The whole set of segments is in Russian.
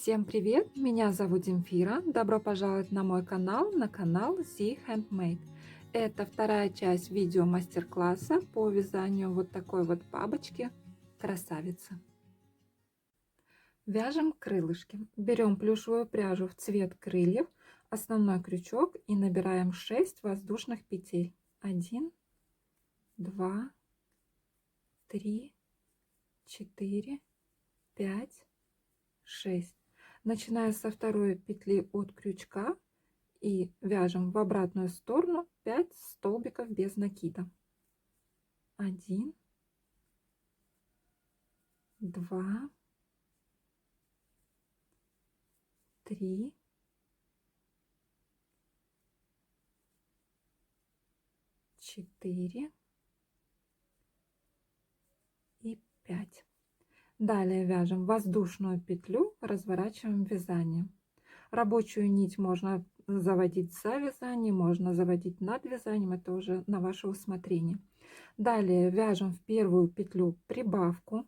Всем привет! Меня зовут Земфира. Добро пожаловать на мой канал, на канал Z Handmade. Это вторая часть видео мастер-класса по вязанию вот такой вот бабочки красавицы. Вяжем крылышки. Берем плюшевую пряжу в цвет крыльев, основной крючок и набираем 6 воздушных петель. 1, 2, 3, 4, 5, 6. Начиная со второй петли от крючка и вяжем в обратную сторону 5 столбиков без накида. 1, 2, 3, 4 и 5. Далее вяжем воздушную петлю, разворачиваем вязание. Рабочую нить можно заводить за вязанием, можно заводить над вязанием, это уже на ваше усмотрение. Далее вяжем в первую петлю прибавку,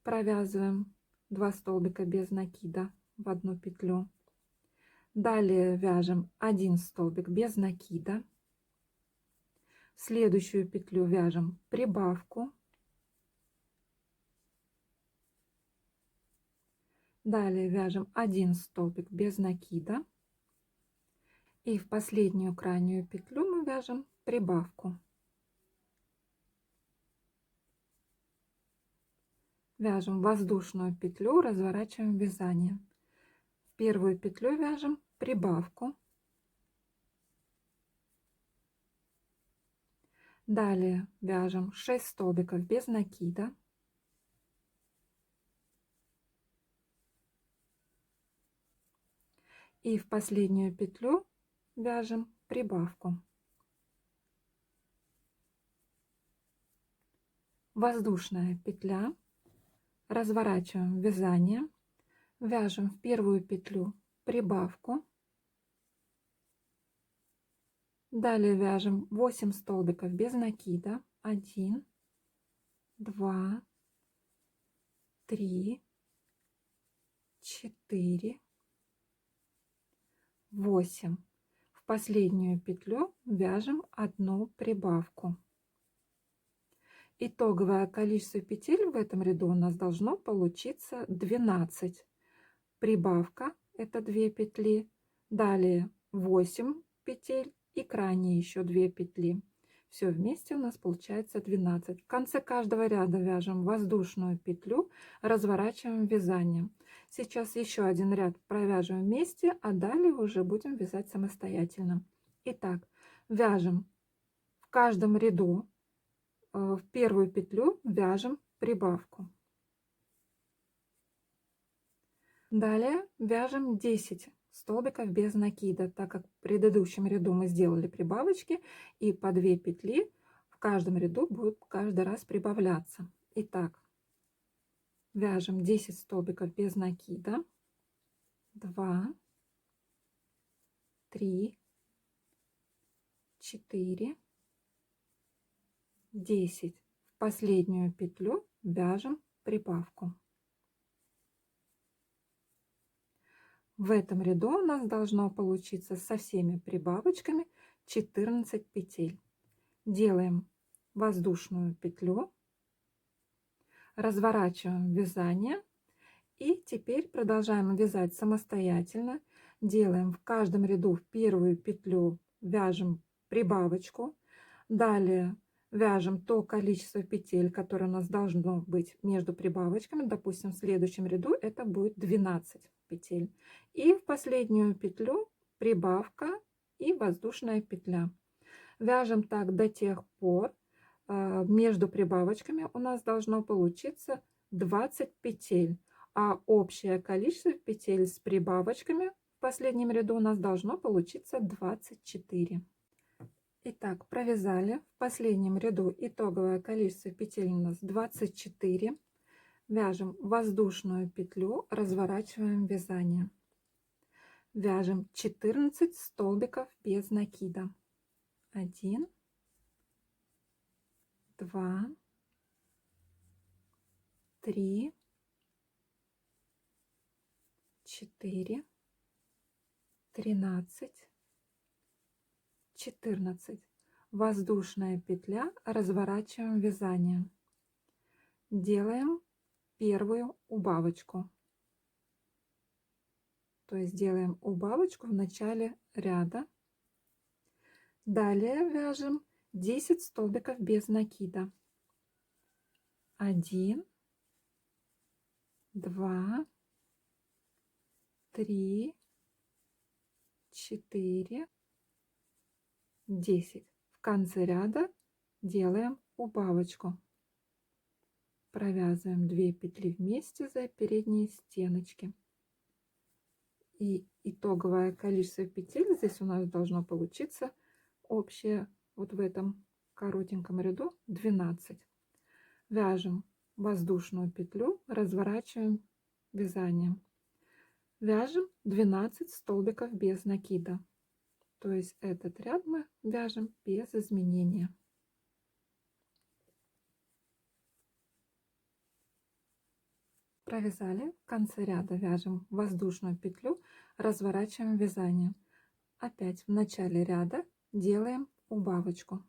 провязываем 2 столбика без накида в одну петлю. Далее вяжем 1 столбик без накида. В следующую петлю вяжем прибавку. Далее вяжем 1 столбик без накида. И в последнюю крайнюю петлю мы вяжем прибавку. Вяжем воздушную петлю, разворачиваем вязание. В первую петлю вяжем прибавку. Далее вяжем 6 столбиков без накида. И в последнюю петлю вяжем прибавку. Воздушная петля, разворачиваем вязание, вяжем в первую петлю прибавку. Далее вяжем 8 столбиков без накида. 1, 2, 3, 4, 8. В последнюю петлю вяжем одну прибавку. Итоговое количество петель в этом ряду у нас должно получиться 12. Прибавка — это 2 петли. Далее 8 петель и крайние еще 2 петли. Все вместе у нас получается 12. В конце каждого ряда вяжем воздушную петлю, разворачиваем вязание. Сейчас еще один ряд провяжем вместе, а далее уже будем вязать самостоятельно. Итак, вяжем в каждом ряду в первую петлю вяжем прибавку. Далее вяжем 10 столбиков без накида, так как в предыдущем ряду мы сделали прибавочки, и по 2 петли в каждом ряду будут каждый раз прибавляться. Итак, вяжем 10 столбиков без накида. 2, 3, 4, 10. В последнюю петлю вяжем прибавку. В этом ряду у нас должно получиться со всеми прибавочками 14 петель. Делаем воздушную петлю, разворачиваем вязание и теперь продолжаем вязать самостоятельно. Делаем в каждом ряду в первую петлю вяжем прибавочку, далее вяжем то количество петель, которое у нас должно быть между прибавочками. Допустим, в следующем ряду это будет 12 петель. И в последнюю петлю прибавка и воздушная петля. Вяжем так до тех пор, между прибавочками у нас должно получиться 20 петель, а общее количество петель с прибавочками в последнем ряду у нас должно получиться 24. Итак, провязали в последнем ряду итоговое количество петель у нас 24. Вяжем воздушную петлю, разворачиваем вязание. Вяжем 14 столбиков без накида. 1, 2, 3, 4, 13, 14. Воздушная петля, разворачиваем вязание. Делаем первую убавочку. То есть делаем убавочку в начале ряда. Далее вяжем 10 столбиков без накида. 1, 2, 3, 4, 10. В конце ряда делаем убавочку. Провязываем 2 петли вместе за передние стеночки. И итоговое количество петель здесь у нас должно получиться общее вот в этом коротеньком ряду 12. Вяжем воздушную петлю, разворачиваем вязанием. Вяжем 12 столбиков без накида. То есть этот ряд мы вяжем без изменения. Провязали, в конце ряда вяжем воздушную петлю, разворачиваем вязание. Опять в начале ряда делаем убавочку.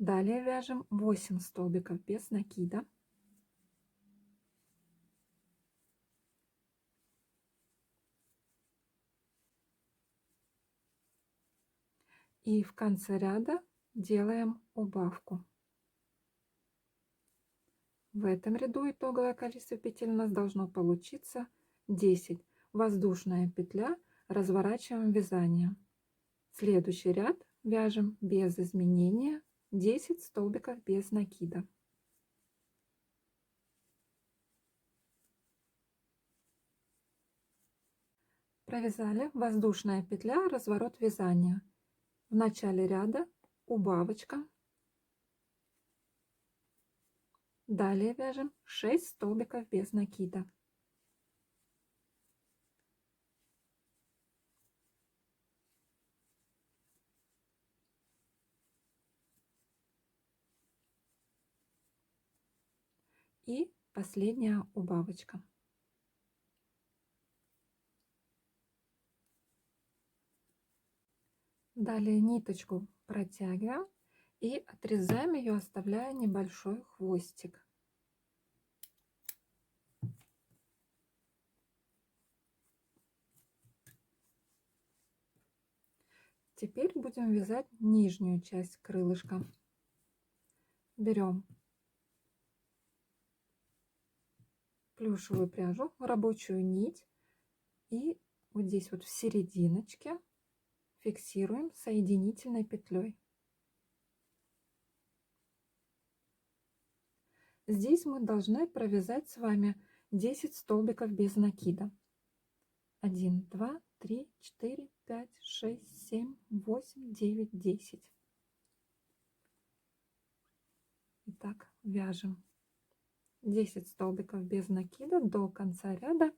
Далее вяжем 8 столбиков без накида. И в конце ряда делаем убавку. В этом ряду итоговое количество петель у нас должно получиться 10. Воздушная петля, разворачиваем вязание. Следующий ряд вяжем без изменения 10 столбиков без накида. Провязали, воздушная петля, разворот вязания. В начале ряда убавочка. Далее вяжем 6 столбиков без накида. И последняя убавочка. Далее ниточку протягиваем и отрезаем ее, оставляя небольшой хвостик. Теперь будем вязать нижнюю часть крылышка. Берем плюшевую пряжу, рабочую нить, и вот здесь вот в серединочке фиксируем соединительной петлей. Здесь мы должны провязать с вами 10 столбиков без накида. 1, 2, 3, 4, 5, 6, 7, 8, 9, 10. Итак, вяжем 10 столбиков без накида до конца ряда.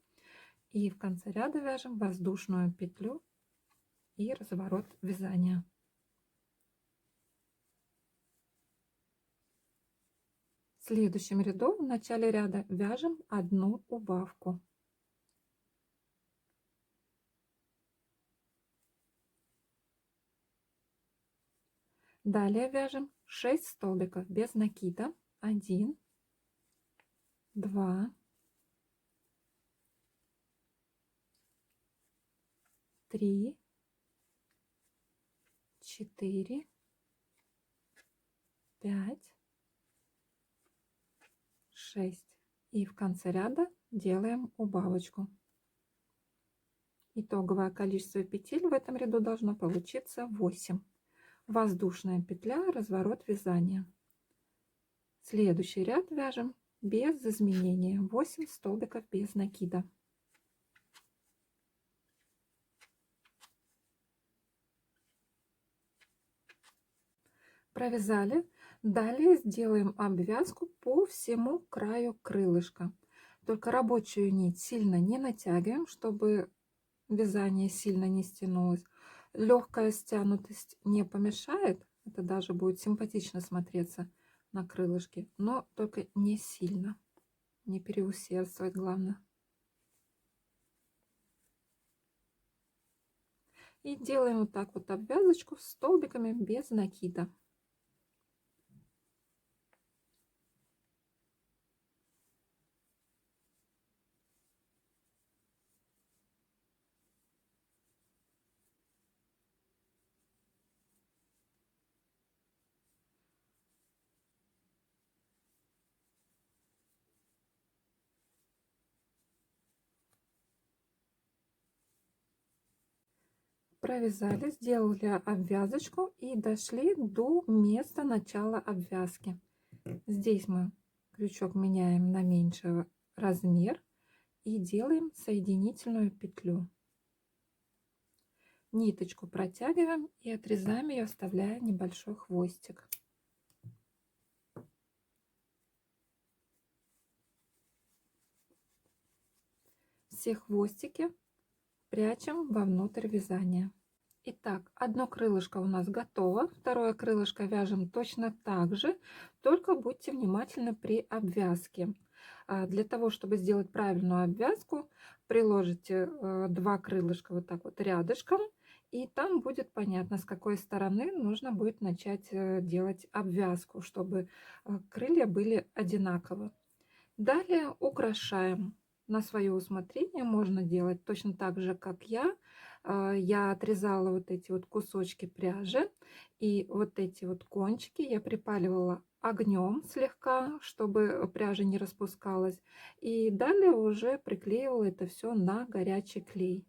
И в конце ряда вяжем воздушную петлю и разворот вязания. В следующем ряду в начале ряда вяжем одну убавку. Далее вяжем 6 столбиков без накида. 1, 2, 3, 4, 5, 6. И в конце ряда делаем убавочку. Итоговое количество петель в этом ряду должно получиться 8. Воздушная петля, разворот вязания. Следующий ряд вяжем без изменения 8 столбиков без накида. Провязали. Далее сделаем обвязку по всему краю крылышка. Только рабочую нить сильно не натягиваем, чтобы вязание сильно не стянулось. Легкая стянутость не помешает, это даже будет симпатично смотреться. на крылышке, но только не сильно, не переусердствовать главное. И делаем вот так вот обвязочку с столбиками без накида. Провязали, сделали обвязочку и дошли до места начала обвязки. Здесь мы крючок меняем на меньший размер и делаем соединительную петлю. Ниточку протягиваем и отрезаем ее, оставляя небольшой хвостик. Все хвостики прячем вовнутрь вязания. Итак, одно крылышко у нас готово, второе крылышко вяжем точно так же, только будьте внимательны при обвязке. Для того, чтобы сделать правильную обвязку, приложите два крылышка вот так вот рядышком, и там будет понятно, с какой стороны нужно будет начать делать обвязку, чтобы крылья были одинаковы. Далее украшаем. На свое усмотрение можно делать точно так же, как я. Я отрезала вот эти вот кусочки пряжи, и вот эти вот кончики я припаливала огнем слегка, чтобы пряжа не распускалась. И далее уже приклеивала это все на горячий клей.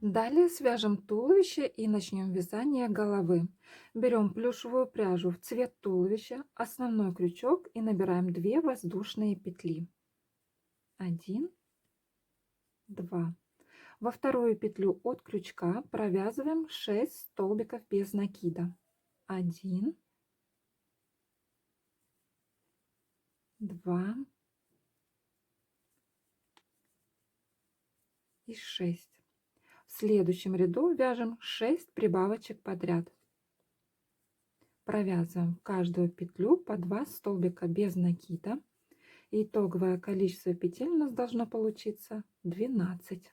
Далее свяжем туловище и начнем вязание головы. Берем плюшевую пряжу в цвет туловища, основной крючок и набираем 2 воздушные петли. 1, 2. Во вторую петлю от крючка провязываем 6 столбиков без накида. 1, 2 и 6. В следующем ряду вяжем 6 прибавочек подряд. Провязываем каждую петлю по 2 столбика без накида. Итоговое количество петель у нас должно получиться 12.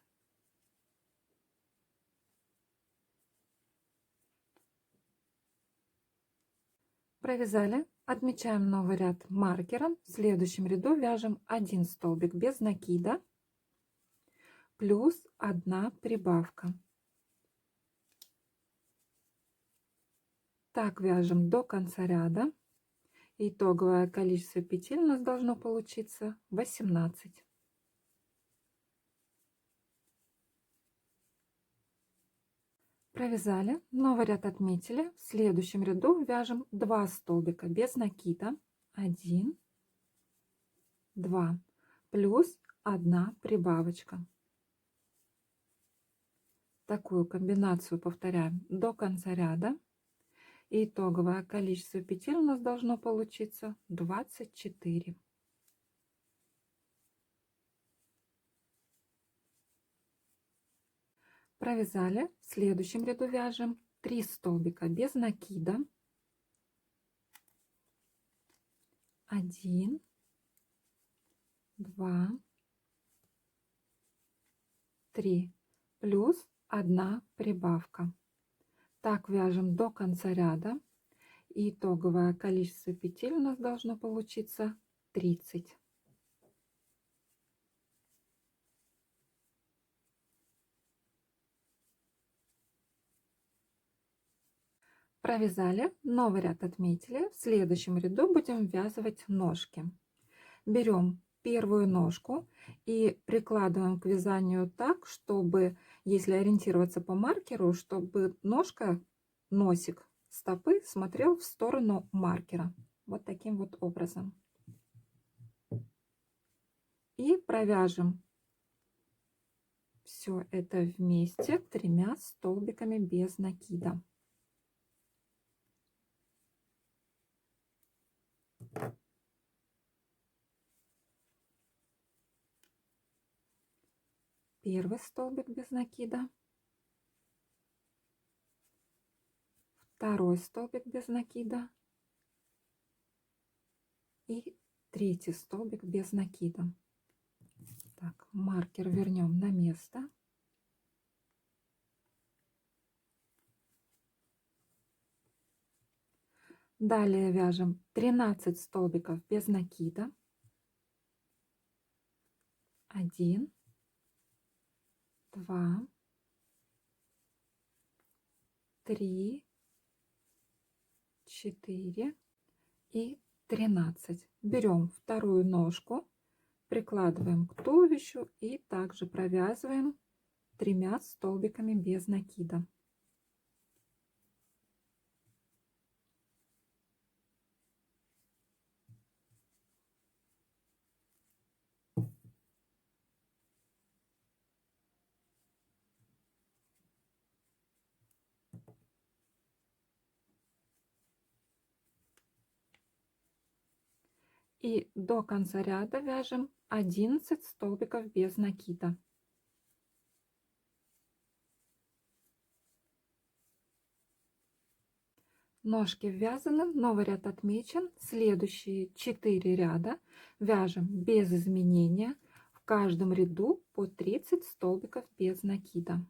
Провязали, отмечаем новый ряд маркером. В следующем ряду вяжем 1 столбик без накида плюс 1 прибавка. Так вяжем до конца ряда. Итоговое количество петель у нас должно получиться 18. Провязали, новый ряд отметили. В следующем ряду вяжем 2 столбика без накида. 1, 2 плюс 1 прибавочка. Такую комбинацию повторяем до конца ряда. Итоговое количество петель у нас должно получиться 24. Провязали, в следующем ряду вяжем 3 столбика без накида. 1, 2, 3 плюс 1 прибавка. Так вяжем до конца ряда. Итоговое количество петель у нас должно получиться 30. Провязали, новый ряд отметили. В следующем ряду будем ввязывать ножки. Берем первую ножку и прикладываем к вязанию так, чтобы, если ориентироваться по маркеру, чтобы ножка, носик стопы смотрел в сторону маркера. Вот таким вот образом. И провяжем все это вместе 3 столбиками без накида. Первый столбик без накида, второй столбик без накида и третий столбик без накида. Так, маркер вернем на место. Далее вяжем 13 столбиков без накида. 1, 2, 3, 4 и 13. Берем вторую ножку, прикладываем к туловищу и также провязываем 3 столбиками без накида. И до конца ряда вяжем 11 столбиков без накида. Ножки ввязаны, новый ряд отмечен. Следующие 4 ряда вяжем без изменения. В каждом ряду по 30 столбиков без накида.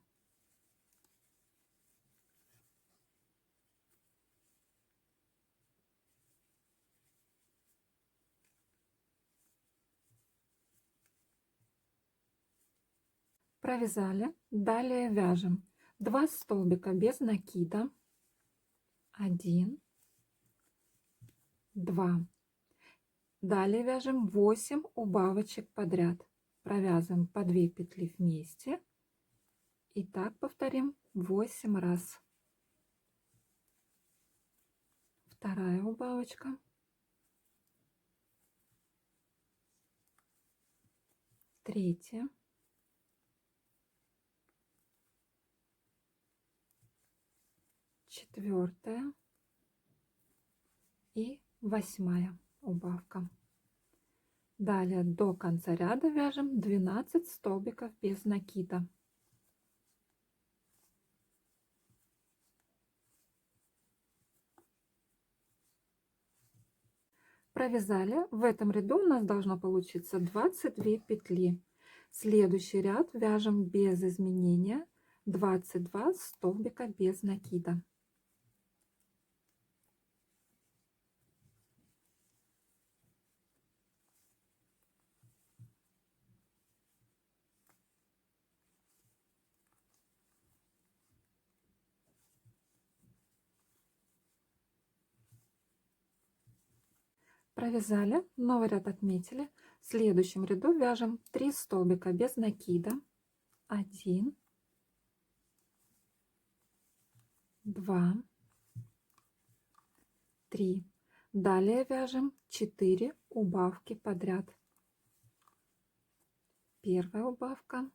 Провязали. Далее вяжем 2 столбика без накида. 1, 2. Далее вяжем 8 убавочек подряд. Провязываем по 2 петли вместе. И так повторим 8 раз. Вторая убавочка. Третья. Четвертая и 8 убавка. Далее до конца ряда вяжем 12 столбиков без накида. Провязали. В этом ряду у нас должно получиться 22 петли. Следующий ряд вяжем без изменения 22 столбика без накида. Провязали, новый ряд отметили. В следующем ряду вяжем 3 столбика без накида. 1, 2, 3. Далее вяжем 4 убавки подряд. Первая убавка,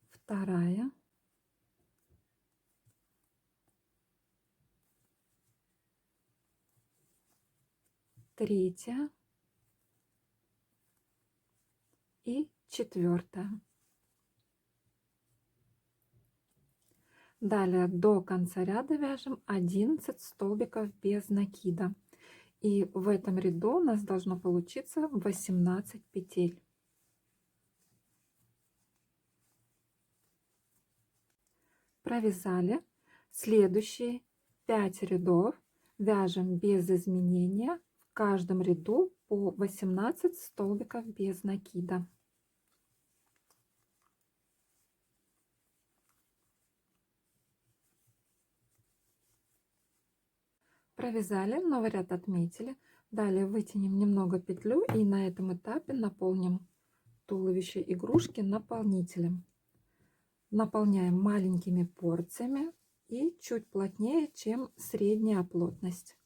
вторая, третья и четвертая. Далее до конца ряда вяжем 11 столбиков без накида. И в этом ряду у нас должно получиться 18 петель. Провязали. Следующие 5 рядов вяжем без изменения, в каждом ряду по 18 столбиков без накида. Провязали, новый ряд отметили. Далее вытянем немного петлю и на этом этапе наполним туловище игрушки наполнителем. Наполняем маленькими порциями и чуть плотнее, чем средняя плотность.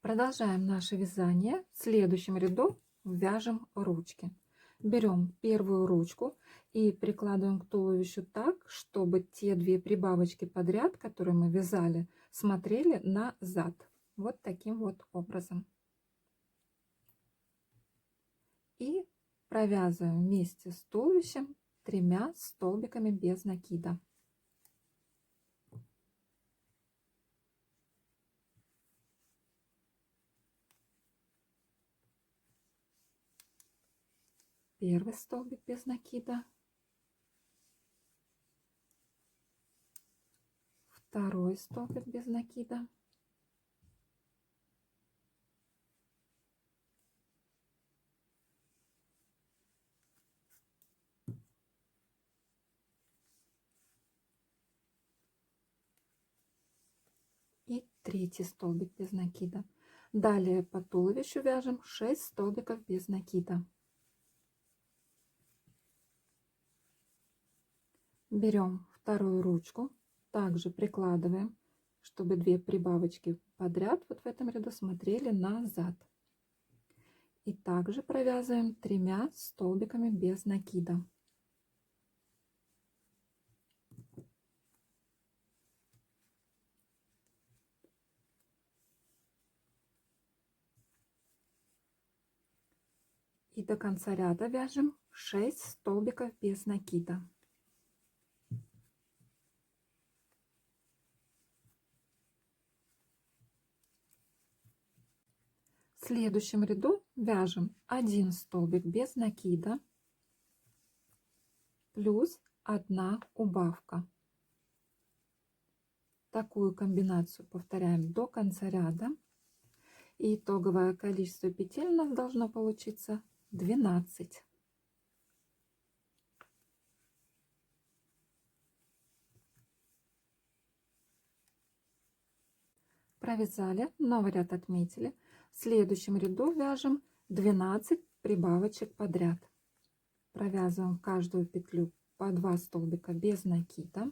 Продолжаем наше вязание. В следующем ряду вяжем ручки. Берем первую ручку и прикладываем к туловищу так, чтобы те 2 прибавочки подряд, которые мы вязали, смотрели назад. Вот таким вот образом. И провязываем вместе с туловищем 3 столбиками без накида. Первый столбик без накида, второй столбик без накида, и третий столбик без накида. Далее по туловищу вяжем 6 столбиков без накида. Берем вторую ручку, также прикладываем, чтобы 2 прибавочки подряд вот в этом ряду смотрели назад. И также провязываем 3 столбиками без накида. И до конца ряда вяжем 6 столбиков без накида. В следующем ряду вяжем 1 столбик без накида плюс 1 убавка. Такую комбинацию повторяем до конца ряда. И итоговое количество петель у нас должно получиться 12. Провязали, новый ряд отметили. В следующем ряду вяжем 12 прибавочек подряд. Провязываем каждую петлю по 2 столбика без накида.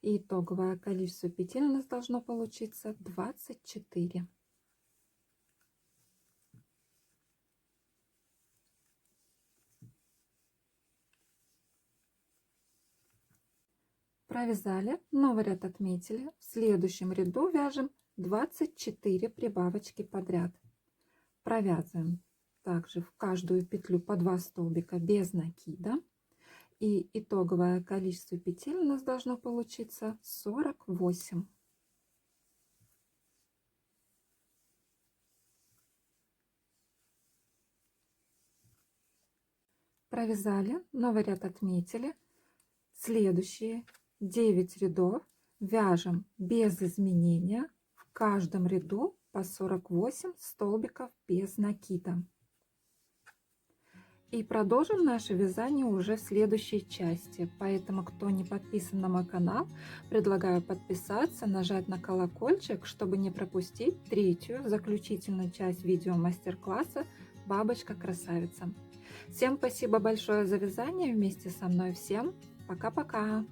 И итоговое количество петель у нас должно получиться 24. Провязали, новый ряд отметили. В следующем ряду вяжем 24 прибавочки подряд. Провязываем также в каждую петлю по 2 столбика без накида. И итоговое количество петель у нас должно получиться 48. Провязали, новый ряд отметили. Следующие 9 рядов вяжем без изменения, в каждом ряду по 48 столбиков без накида. И продолжим наше вязание уже в следующей части. Поэтому, кто не подписан на мой канал, предлагаю подписаться, нажать на колокольчик, чтобы не пропустить третью, заключительную часть видео мастер-класса «Бабочка-красавица». Всем спасибо большое за вязание вместе со мной. Всем пока-пока!